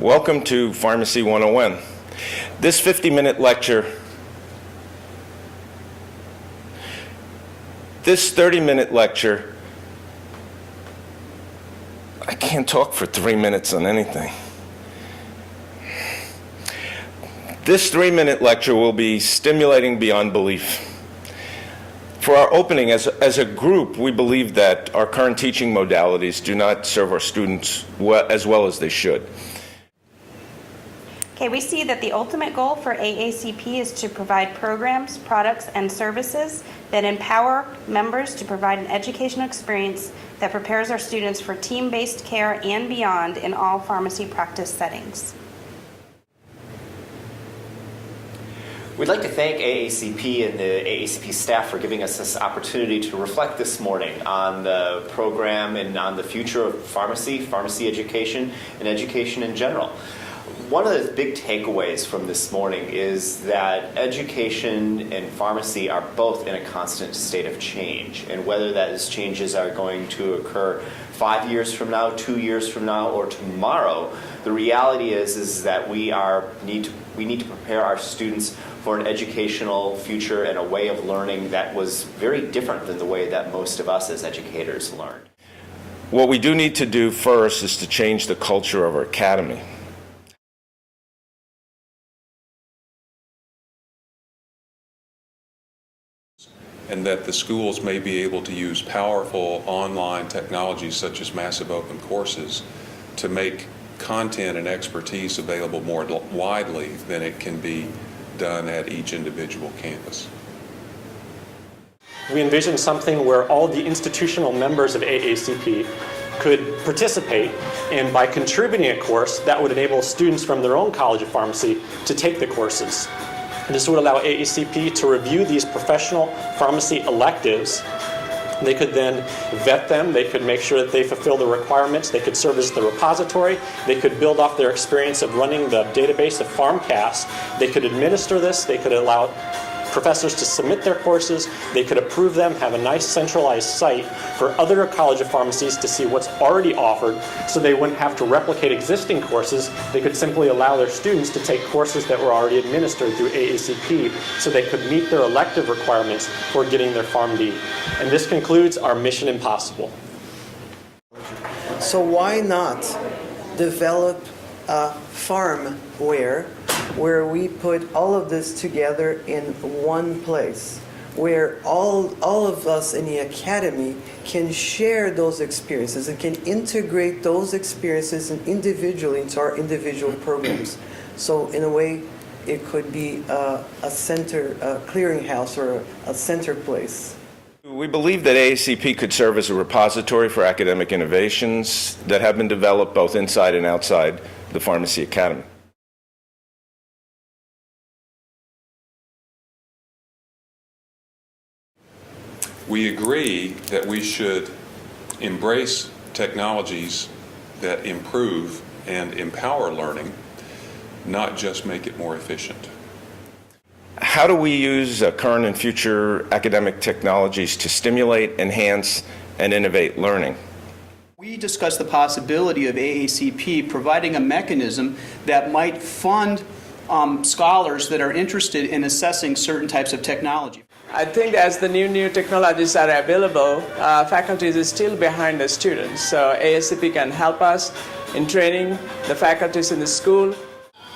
Welcome to Pharmacy 101. This 50-minute lecture, this 30-minute lecture, I can't talk for 3 minutes on anything. This 3-minute lecture will be stimulating beyond belief. For our opening, as a group, we believe that our current teaching modalities do not serve our students as well as they should. Okay, we see that the ultimate goal for AACP is to provide programs, products, and services that empower members to provide an educational experience that prepares our students for team-based care and beyond in all pharmacy practice settings. We'd like to thank AACP and the AACP staff for giving us this opportunity to reflect this morning on the program and on the future of pharmacy education, and education in general. One of the big takeaways from this morning is that education and pharmacy are both in a constant state of change, and whether those changes are going to occur 5 years from now, 2 years from now, or tomorrow, the reality is that we need to prepare our students for an educational future and a way of learning that was very different than the way that most of us as educators learned. What we do need to do first is to change the culture of our academy. And that the schools may be able to use powerful online technologies such as massive open courses to make content and expertise available more widely than it can be done at each individual campus. We envision something where all the institutional members of AACP could participate, and by contributing a course, that would enable students from their own College of Pharmacy to take the courses. This would allow AACP to review these professional pharmacy electives. They could then vet them. They could make sure that they fulfill the requirements. They could serve as the repository. They could build off their experience of running the database of PharmCast. They could administer this. They could allow professors to submit their courses. They could approve them, have a nice centralized site for other College of Pharmacies to see what's already offered, so they wouldn't have to replicate existing courses. They could simply allow their students to take courses that were already administered through AACP, so they could meet their elective requirements for getting their PharmD. And this concludes our Mission Impossible. So why not develop a pharmware where we put all of this together in one place, where all of us in the academy can share those experiences and can integrate those experiences individually into our individual programs. So in a way, it could be a center, a clearinghouse, or a center place. We believe that AACP could serve as a repository for academic innovations that have been developed both inside and outside the Pharmacy Academy. We agree that we should embrace technologies that improve and empower learning, not just make it more efficient. How do we use current and future academic technologies to stimulate, enhance, and innovate learning? We discussed the possibility of AACP providing a mechanism that might fund scholars that are interested in assessing certain types of technology. I think as the new technologies are available, faculties is still behind the students. So AACP can help us in training the faculties in the school.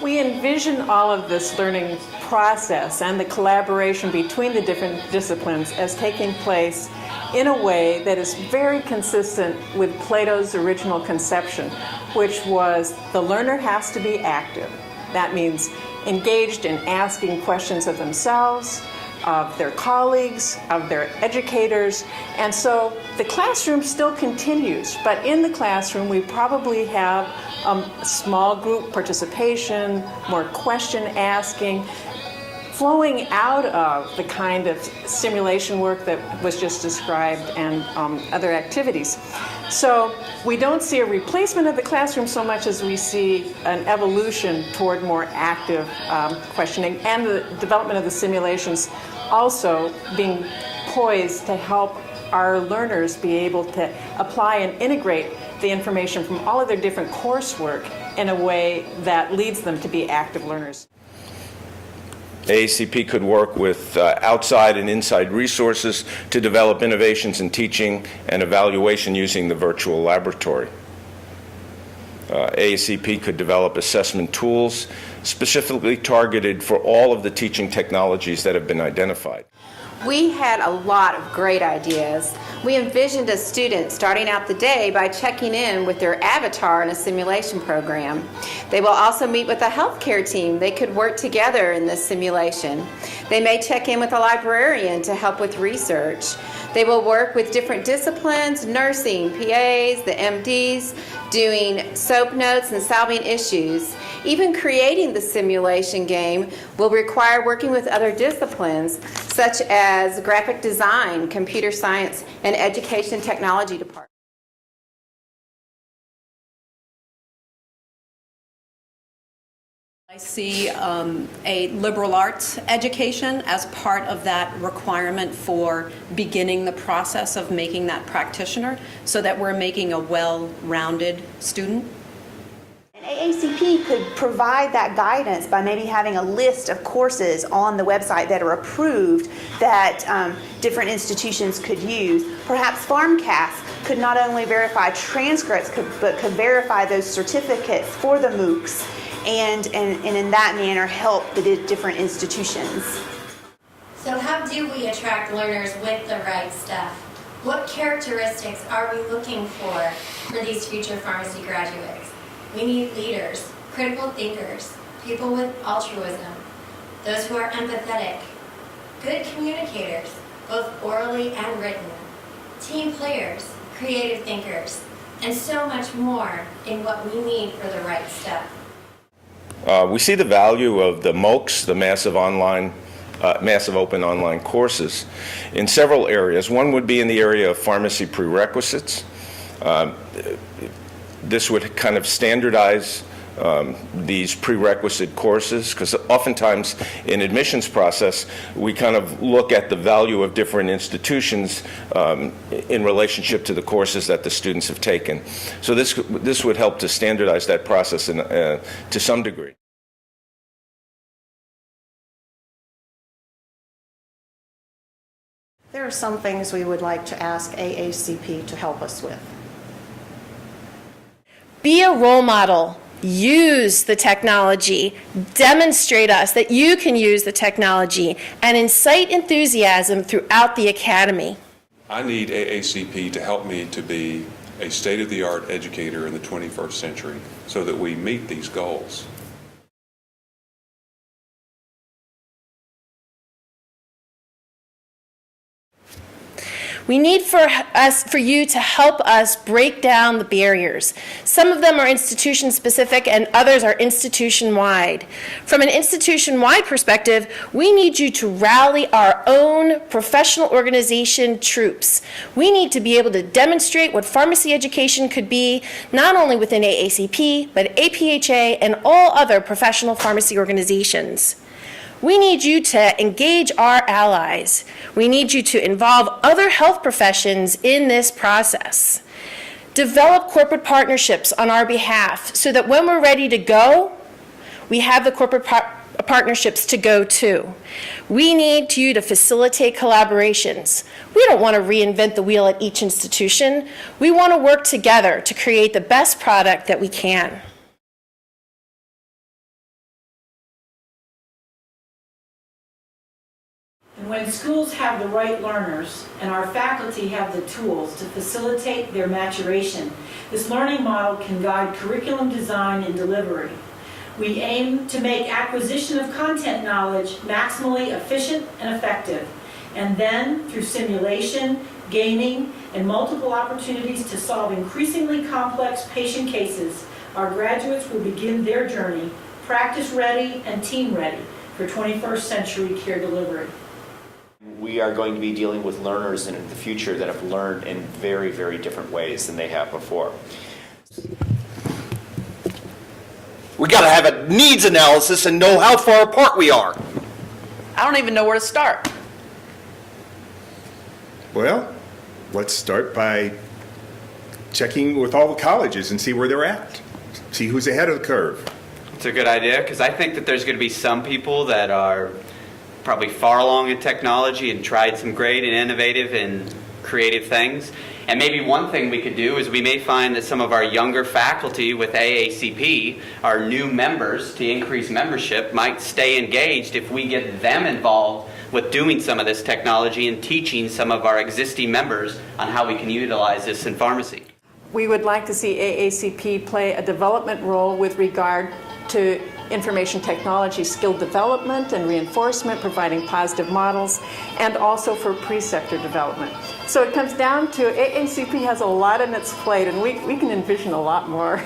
We envision all of this learning process and the collaboration between the different disciplines as taking place in a way that is very consistent with Plato's original conception, which was the learner has to be active. That means engaged in asking questions of themselves, of their colleagues, of their educators. And so the classroom still continues, but in the classroom we probably have small group participation, more question asking, flowing out of the kind of simulation work that was just described and other activities. So we don't see a replacement of the classroom so much as we see an evolution toward more active questioning, and the development of the simulations also being poised to help our learners be able to apply and integrate the information from all of their different coursework in a way that leads them to be active learners. AACP could work with outside and inside resources to develop innovations in teaching and evaluation using the virtual laboratory. AACP could develop assessment tools specifically targeted for all of the teaching technologies that have been identified. We had a lot of great ideas. We envisioned a student starting out the day by checking in with their avatar in a simulation program. They will also meet with a healthcare team. They could work together in this simulation. They may check in with a librarian to help with research. They will work with different disciplines, nursing, PAs, the MDs, doing SOAP notes and solving issues. Even creating the simulation game will require working with other disciplines, such as graphic design, computer science, and education technology departments. I see a liberal arts education as part of that requirement for beginning the process of making that practitioner, so that we're making a well-rounded student. And AACP could provide that guidance by maybe having a list of courses on the website that are approved that different institutions could use. Perhaps FarmCast could not only verify transcripts, but could verify those certificates for the MOOCs, and in that manner help the different institutions. So how do we attract learners with the right stuff? What characteristics are we looking for these future pharmacy graduates? We need leaders, critical thinkers, people with altruism, those who are empathetic, good communicators, both orally and written, team players, creative thinkers, and so much more in what we need for the right stuff. We see the value of the MOOCs, the massive open online courses, in several areas. One would be in the area of pharmacy prerequisites. This would kind of standardize these prerequisite courses, because oftentimes in admissions process we kind of look at the value of different institutions in relationship to the courses that the students have taken. So this would help to standardize that process to some degree. There are some things we would like to ask AACP to help us with. Be a role model. Use the technology. Demonstrate us that you can use the technology, and incite enthusiasm throughout the academy. I need AACP to help me to be a state-of-the-art educator in the 21st century so that we meet these goals. We need for you to help us break down the barriers. Some of them are institution-specific and others are institution-wide. From an institution-wide perspective, we need you to rally our own professional organization troops. We need to be able to demonstrate what pharmacy education could be, not only within AACP, but APHA and all other professional pharmacy organizations. We need you to engage our allies. We need you to involve other health professions in this process. Develop corporate partnerships on our behalf so that when we're ready to go, we have the corporate partnerships to go to. We need you to facilitate collaborations. We don't want to reinvent the wheel at each institution. We want to work together to create the best product that we can. When schools have the right learners and our faculty have the tools to facilitate their maturation, this learning model can guide curriculum design and delivery. We aim to make acquisition of content knowledge maximally efficient and effective. And then, through simulation, gaming, and multiple opportunities to solve increasingly complex patient cases, our graduates will begin their journey, practice-ready and team-ready, for 21st century care delivery. We are going to be dealing with learners in the future that have learned in very, very different ways than they have before. We got to have a needs analysis and know how far apart we are. I don't even know where to start. Well, let's start by checking with all the colleges and see where they're at. See who's ahead of the curve. It's a good idea, because I think that there's going to be some people that are probably far along in technology and tried some great and innovative and creative things. And maybe one thing we could do is we may find that some of our younger faculty with AACP, our new members to increase membership, might stay engaged if we get them involved with doing some of this technology and teaching some of our existing members on how we can utilize this in pharmacy. We would like to see AACP play a development role with regard to information technology skill development and reinforcement, providing positive models, and also for pre-sector development. So it comes down to AACP has a lot on its plate, and we can envision a lot more.